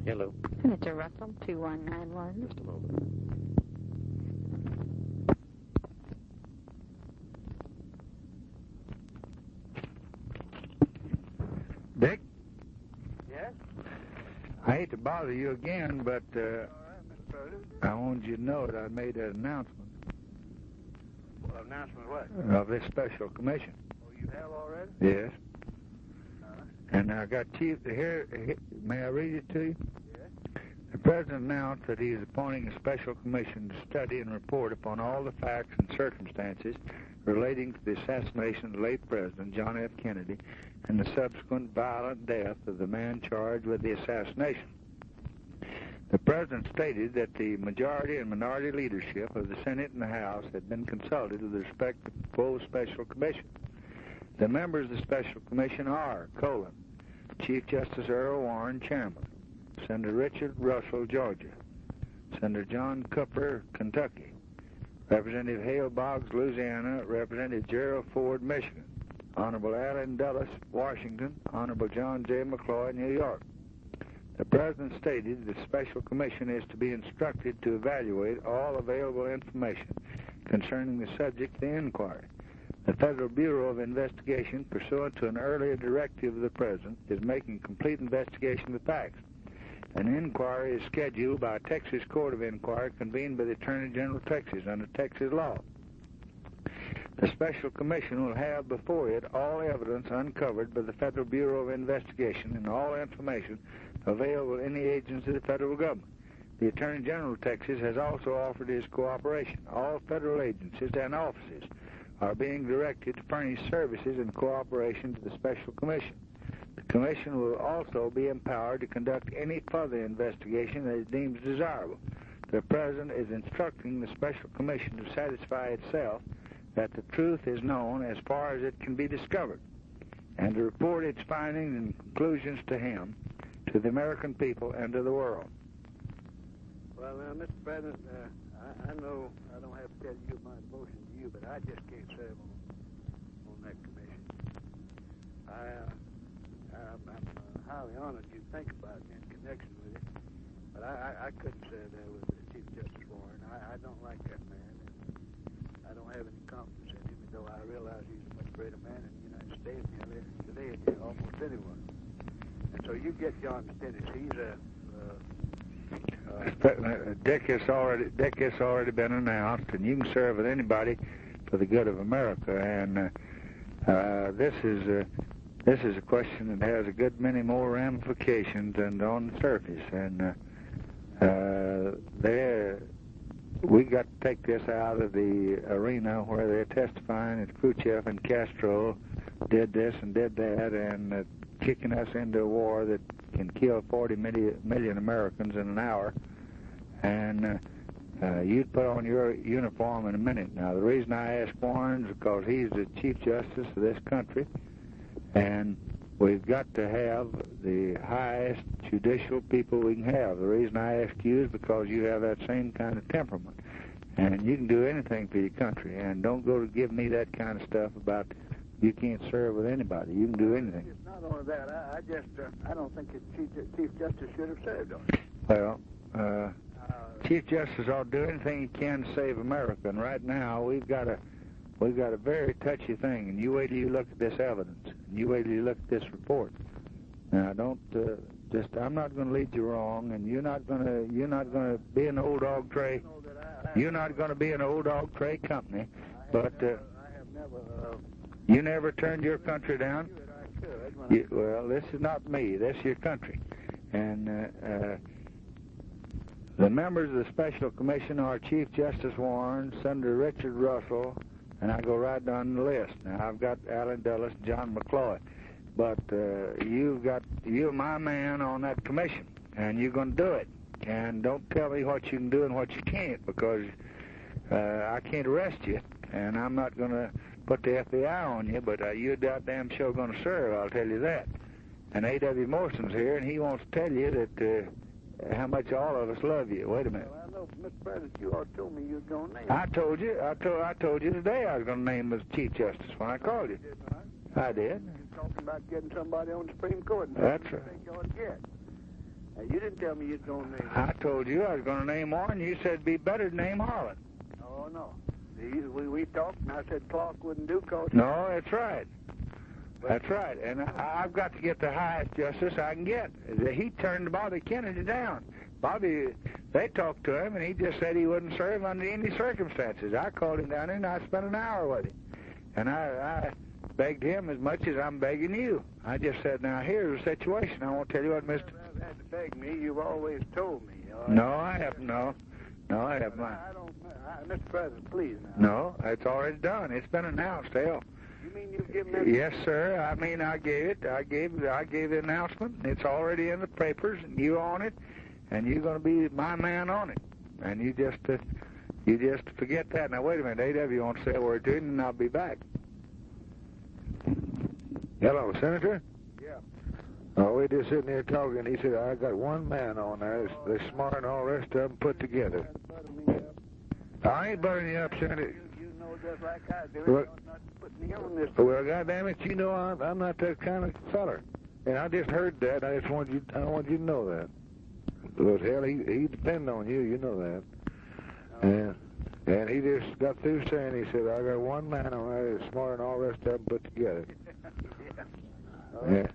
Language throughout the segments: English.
Hello. Senator Russell, 2191. Just a moment. Dick? Yes? I hate to bother you again, but All right, Mr. President. I wanted you to know that I made an announcement Well, announcement what? of this special commission. Oh, you have already? Yes. Uh-huh. And I got Chief here. May I read it to you? Yes. The President announced that he is appointing a special commission to study and report upon all the facts and circumstances relating to the assassination of the late President John F. Kennedy and the subsequent violent death of the man charged with the assassination. The President stated that the majority and minority leadership of the Senate and the House had been consulted with respect to the proposed special commission. The members of the special commission are, Chief Justice Earl Warren, Chairman, Senator Richard Russell, Georgia, Senator John Cooper, Kentucky, Representative Hale Boggs, Louisiana, Representative Gerald Ford, Michigan, Honorable Allen Dulles, Washington, Honorable John J. McCloy, New York. The President stated the special commission is to be instructed to evaluate all available information concerning the subject of the inquiry. The Federal Bureau of Investigation, pursuant to an earlier directive of the President, is making complete investigation of the facts. An inquiry is scheduled by a Texas Court of Inquiry convened by the Attorney General of Texas under Texas law. The Special Commission will have before it all evidence uncovered by the Federal Bureau of Investigation and all information available in the agency of the federal government. The Attorney General of Texas has also offered his cooperation. All federal agencies and offices are being directed to furnish services in cooperation to the Special Commission. The Commission will also be empowered to conduct any further investigation that it deems desirable. The President is instructing the Special Commission to satisfy itself that the truth is known as far as it can be discovered, and to report its findings and conclusions to him, to the American people, and to the world. Well, Mr. President, I know I don't have to tell you my devotion to you, but I just can't serve on that commission. I'm highly honored you think about me in connection with it, but I couldn't serve there with Chief Justice Warren. I don't like that man, and I don't have any confidence in him, though I realize he's a much greater man in the United States today than almost anyone. And so you get John Stennis. He's Dick has already been announced, and you can serve with anybody for the good of America. And this is a question that has a good many more ramifications than on the surface. And we got to take this out of the arena where they're testifying that Khrushchev and Castro did this and did that, and kicking us into a war that can kill 40 million Americans in an hour. And you'd put on your uniform in a minute. Now, the reason I ask Warren is because he's the Chief Justice of this country, and we've got to have the highest judicial people we can have. The reason I ask you is because you have that same kind of temperament, and you can do anything for your country. And don't go to give me that kind of stuff about you can't serve with anybody. You can do anything. It's not only that. I don't think the Chief Justice should have served on it. Well, Chief Justice ought to do anything he can to save America. And right now we've got a very touchy thing. And you wait till you look at this evidence. And you wait till you look at this report. Now, don't I'm not going to lead you wrong. And you're not going to be an old dog tray. You're not going to be an old dog tray company. But I have never. You never turned your country down? Well, this is not me. This is your country. And the members of the Special Commission are Chief Justice Warren, Senator Richard Russell, and I go right down the list. Now, I've got Allen Dulles, John McCloy. But you're my man on that commission, and you're going to do it. And don't tell me what you can do and what you can't, because I can't arrest you, and I'm not going to put the FBI on you, but you're goddamn sure going to serve, I'll tell you that. And A.W. Morrison's here, and he wants to tell you that how much all of us love you. Wait a minute. Well, I know, Mr. President, you all told me you were going to name I told you today I was going to name him as Chief Justice when I called you. Did not. I did. You're talking about getting somebody on the Supreme Court. That's right. You think you ought to get. Now, you didn't tell me you'd going to name I told you I was going to name one. You said it'd be better to name Harlan. Oh, no. We talked, and I said Clark wouldn't do cause... No, that's right. That's right. And I've got to get the highest justice I can get. He turned Bobby Kennedy down. Bobby, they talked to him, and he just said he wouldn't serve under any circumstances. I called him down there, and I spent an hour with him. And I begged him as much as I'm begging you. I just said, now, here's the situation. I won't tell you what, Mr. You had to beg me. You've always told me. No, I haven't. No, I haven't. I don't... Mr. President, please now. No, it's already done. It's been announced, hell. You mean you've given that? Yes, sir. I mean, I gave it. I gave the announcement. It's already in the papers, and you own it, and you're going to be my man on it. And you just forget that. Now, wait a minute. A.W. wants to say a word to you, and I'll be back. Hello, Senator? Yeah. Oh, we're just sitting here talking. He said, I got one man on there. They're smart and all the rest of them put together. I ain't burning you up, Senator. You know just like I do. Well, You're not putting me on this. Well, goddamn it, you know I'm not that kind of feller. And I just heard that. I want you to know that. But hell, he depends on you. You know that. And he just got through saying, he said, I got one man on there that's smart and all the rest of them put together. Yeah.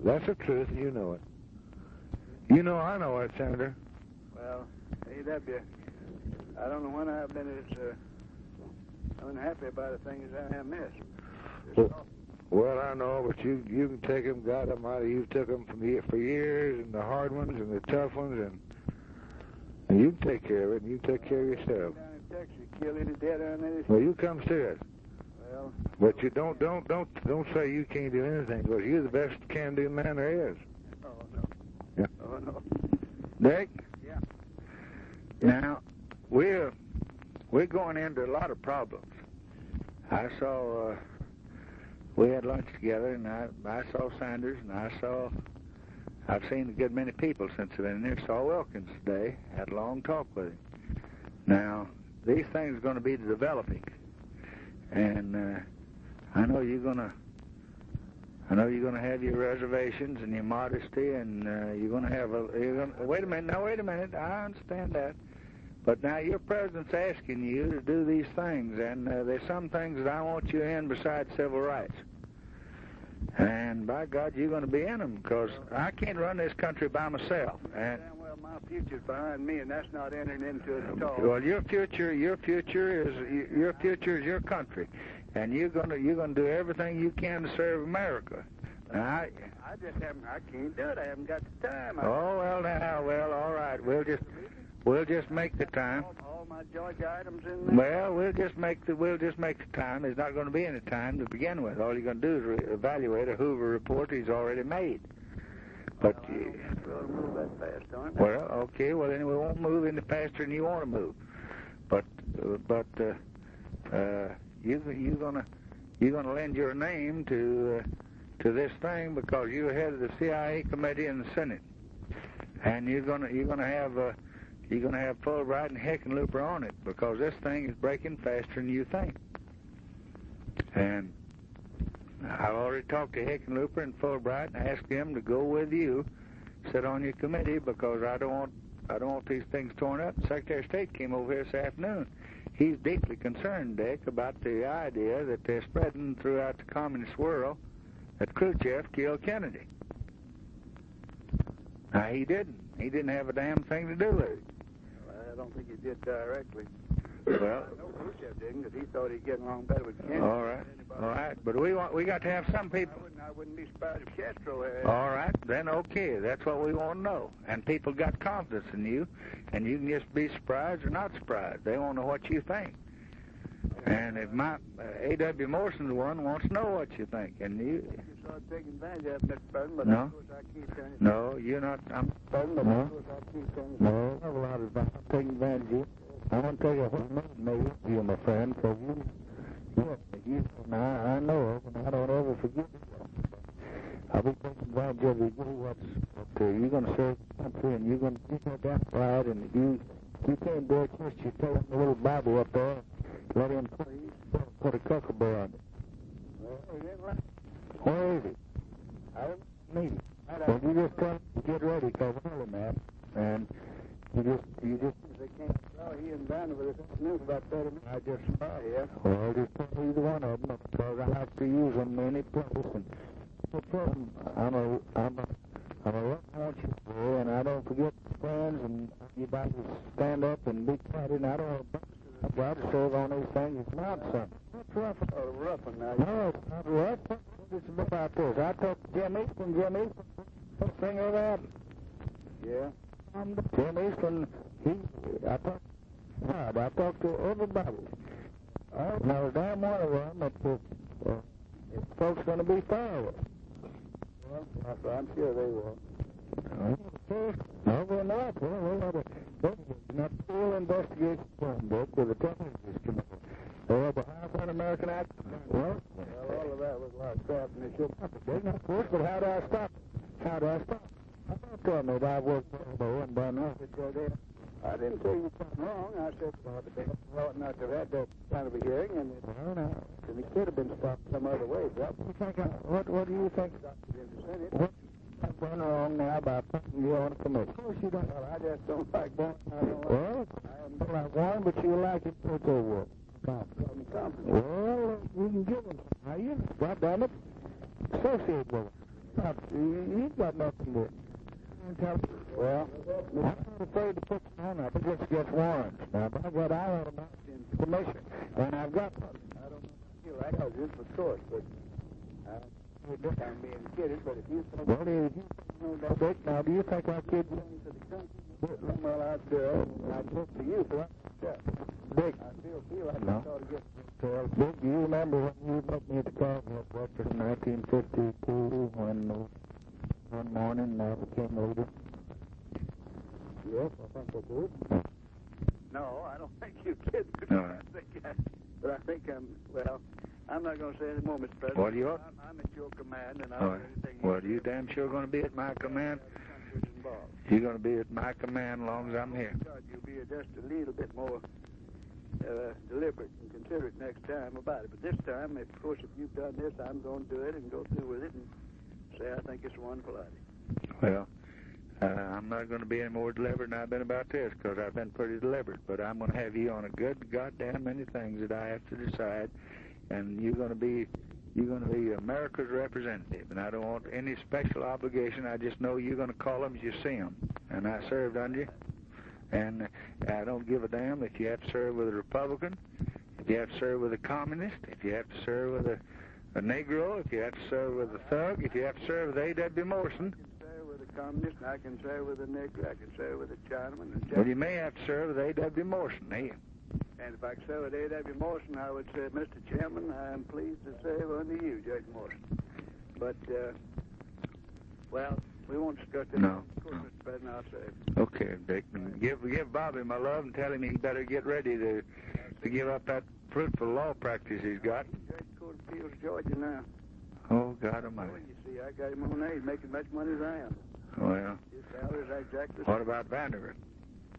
That's the truth. You know it. You know I know it, Senator. Well, A.W., I don't know when I've been as unhappy about a thing as I have missed. Well, I know, but you can take them, God Almighty, you've took them for years, and the hard ones and the tough ones, and you can take care of it, and you take care of yourself. Down in Texas, kill any dead on any... Well, you come to it. Well... But you don't say you can't do anything, because you're the best can-do man there is. Oh, no. Yeah. Oh, no. Dick? Yeah. Now, we're going into a lot of problems. I saw... we had lunch together, and I saw Sanders, and I've seen a good many people since I've been there. Saw Wilkins today, had a long talk with him. Now, these things are going to be developing, and I know you're going to have your reservations and your modesty, and you're going to have wait a minute, I understand that. But now your president's asking you to do these things, and there's some things that I want you in besides civil rights. And by God, you're going to be in them, because I can't run this country by myself. And well, my future's behind me, and that's not entering into it at all. Well, your future is your country, and you're going to do everything you can to serve America. Now, I can't do it. I haven't got the time. All right. We'll just make the time. All my Georgia items in there. Well, we'll just make the time. There's not going to be any time to begin with. All you're going to do is evaluate a Hoover report he's already made. But we'll move that fast, aren't we? Well, okay. Well, then we won't move any faster than you want to move. But you're gonna lend your name to this thing because you're head of the CIA committee in the Senate, and you're gonna have Fulbright and Hickenlooper on it because this thing is breaking faster than you think. And I've already talked to Hickenlooper and Fulbright and asked them to go with you, sit on your committee, because I don't want these things torn up. The Secretary of State came over here this afternoon. He's deeply concerned, Dick, about the idea that they're spreading throughout the communist world that Khrushchev killed Kennedy. Now, he didn't. He didn't have a damn thing to do with it. Well, I don't think he did directly. Well, no, Khrushchev didn't, because he thought he'd get along better with Kennedy. All right. But we got to have some people. I wouldn't be surprised if Castro had. All right, then okay. That's what we want to know. And people got confidence in you, and you can just be surprised or not surprised. They want to know what you think. And if my A.W. Morrison's one wants to know what you think, and you start taking advantage of it, Mr. President, but no, of course I keep turning. No, you're not. I'm President, no. Of course I keep turning. No, never allowed to take advantage of you. I want to tell you what made you, my friend, because I know, and I don't ever forget it. I'll be taking advantage of you. You're going to serve the country, and you're going to get that pride, and you can't do it just you tell the little Bible up there, let him put a cuckaboo on it. Well, it ain't right. Where is it? I don't need it. Well, you just tell them to get ready, because early, man. And you just... They can't saw he and Vandiver this afternoon for about 30 minutes. I just saw here. Well, just tell either one of them, because I have to use them any place. And I'm a want you to, and I don't forget friends, and anybody stand up and be quiet, and I don't want to try to serve on these things. It's not something. What's rough? Oh, rough one now. No, it's not rough. It's about this. I talked to Jim Easton, first thing ever happened. Yeah? Jim Easton, I talked to everybody. Now, damn one of them that if folks going to be fireworks. Well, I'm sure they will. No, we're not. We'll have a full investigation book with a television committee. They have a half an American act. Well, all of that was a lot of crap, and they should have to. Of course, but how do I stop it? I don't tell me that I worked for and done that. I didn't say you done wrong. I said they ought not to have had that kind of a hearing, and it could have been stopped some other way. What do you think? What's going wrong now by putting you on a committee? Of course you don't. Well, I just don't like Warren. Well, I don't like Warren, but you like it to go with. Well, you can give him some. Now, you, God damn it, associate with him. You've got nothing to do. Well, I'm not afraid to put some on up against Warren. Now, by God, I ought to make information, and I've got one. I don't know if you like it, of course, but I'm being kidded, but if you think... Well, Dick, now, do you think our kids... Well, I'd look to you for that. Dick. I feel like I ought to get... Dick, do you remember when you met me at the Cardinal breakfast in 1952 when one morning I became older? Yes, I think I do. No, I don't think you did. No. But I think I'm not going to say any more, Mr. President. What do you... I'm at your command, and I'll do anything Well, you damn sure going to be at my command? You're going to be at my command as long as I'm here. God, you'll be just a little bit more deliberate and considerate next time about it. But this time, of course, if you've done this, I'm going to do it and go through with it and say I think it's a wonderful idea. Well, I'm not going to be any more deliberate than I've been about this, because I've been pretty deliberate. But I'm going to have you on a good goddamn many things that I have to decide, and you're going to be America's representative, and I don't want any special obligation. I just know you're going to call them as you see them, and I served under you, and I don't give a damn if you have to serve with a Republican, if you have to serve with a communist, if you have to serve with a Negro, if you have to serve with a thug, if you have to serve with A.W. Morrison. I can serve with a communist, and I can serve with a Negro, I can serve with a Chinaman. Well, you may have to serve with A.W. Morrison, eh? And if I could serve with A.W. Morrison, I would say, Mr. Chairman, I am pleased to serve under you, Judge Morrison. But, well, we won't discuss it. No. Of course, Mr. President, I'll say. Okay, Dick. Give Bobby my love and tell him he better get ready to give up that fruitful law practice he's got. Judge Court of Appeals, Georgia now. Oh, God Almighty. Well, you see, I got him on there. He's making as much money as I am. Well, His salary is exactly... what about Vandiver?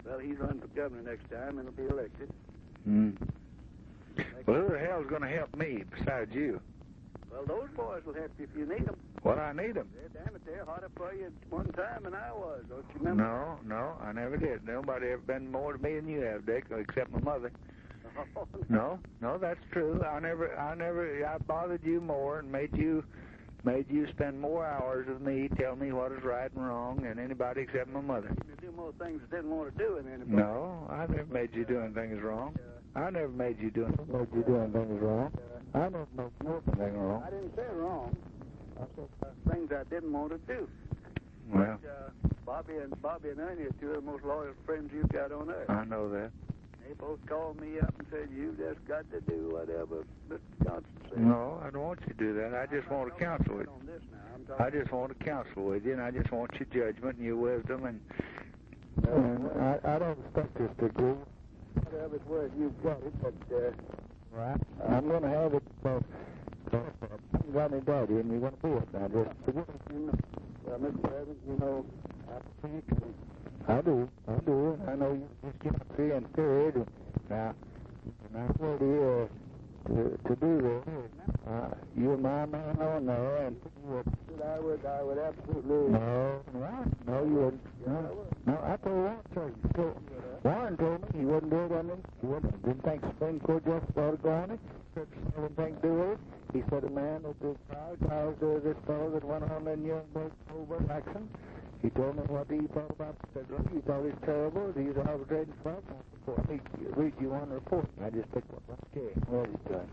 Well, he's running for governor next time, and he'll be elected. Well, who the hell's going to help me besides you? Well, those boys will help you if you need them. Well, I need them. Damn it, they're harder for you at one time than I was. Don't you remember? No, I never did. Nobody ever been more to me than you have, Dick, except my mother. Oh, No, that's true. I bothered you more and made you spend more hours with me, tell me what is right and wrong, than anybody except my mother. You do more things I didn't want to do than anybody. No, I never made you doing things wrong. I never made you doing things wrong. I never made nothing wrong. I didn't say wrong. I said things I didn't want to do. Well, Bobby and Ernie are two of the most loyal friends you've got on earth. I know that. They both called me up and said, you just got to do whatever Mr. Johnson said. No, I don't want you to do that. I just want to counsel with you. I just want to counsel with you, and I just want your judgment and your wisdom, and I don't expect this to agree. Whatever's where you've got it, but I'm going to have it for Johnny Daddy, and you're going to be it now. Just forget it. Well, Mr. President, you know, I do. I know you just get up here and period. Now, I told you to do this. You're my man on there, and I would absolutely. No, you wouldn't. No, I told you that, sir. Warren told me he wouldn't do it. Didn't think Supreme Court justice ought to go on it. Said something to do with it. He said a man that was charged this fellow that went on in Nuremberg over action. He told me what he thought about it. Said, look, he thought he's terrible. He's arbitrating fraud. Let me read you one report. I just picked one. Okay, ready to time.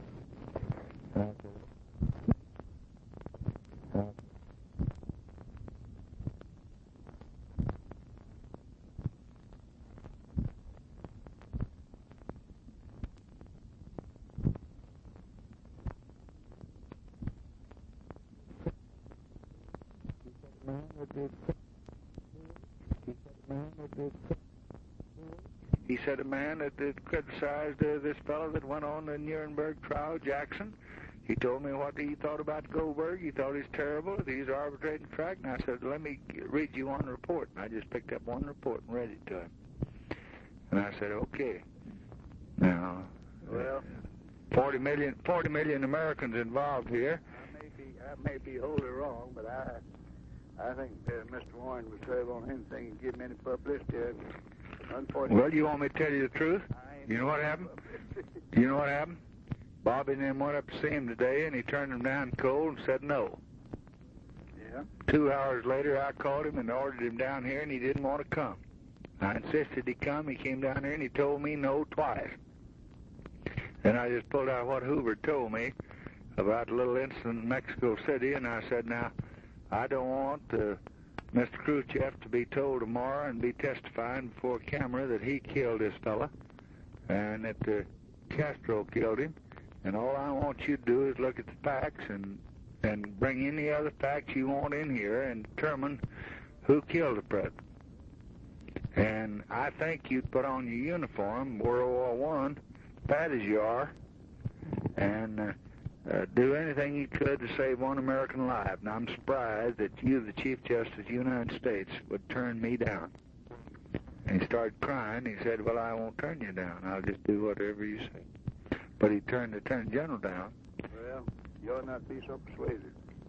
He said a man that criticized this fellow that went on the Nuremberg trial, Jackson. He told me what he thought about Goldberg. He thought he's terrible. He's arbitrating track. And I said, let me read you one report. And I just picked up one report and read it to him. And I said, okay. Now, Well, 40 million Americans involved here. I may be wholly wrong, but I think Mr. Warren was terrible on anything and give him any publicity. Unfortunately. Well, you want me to tell you the truth? You know what happened? You know what happened? Bobby and them went up to see him today, and he turned him down cold and said no. Yeah. 2 hours later, I called him and ordered him down here, and he didn't want to come. I insisted he come. He came down here, and he told me no twice. And I just pulled out what Hoover told me about a little incident in Mexico City, and I said, now, I don't want Mr. Khrushchev to be told tomorrow and be testifying before camera that he killed this fella and that Castro killed him. And all I want you to do is look at the facts and bring any other facts you want in here and determine who killed the president. And I think you'd put on your uniform, World War I, fat as you are, and do anything you could to save one American life. And I'm surprised that you, the Chief Justice of the United States, would turn me down. And he started crying. He said, well, I won't turn you down. I'll just do whatever you say. But he turned the Attorney General down. Well, you ought not be so persuasive.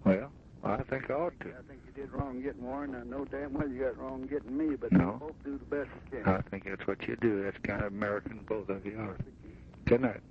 Well, I think I ought to. I think you did wrong getting Warren. I know damn well you got wrong getting me, but No. we both do the best we can. I think that's what you do. That's kind of American, both of you are. Good night.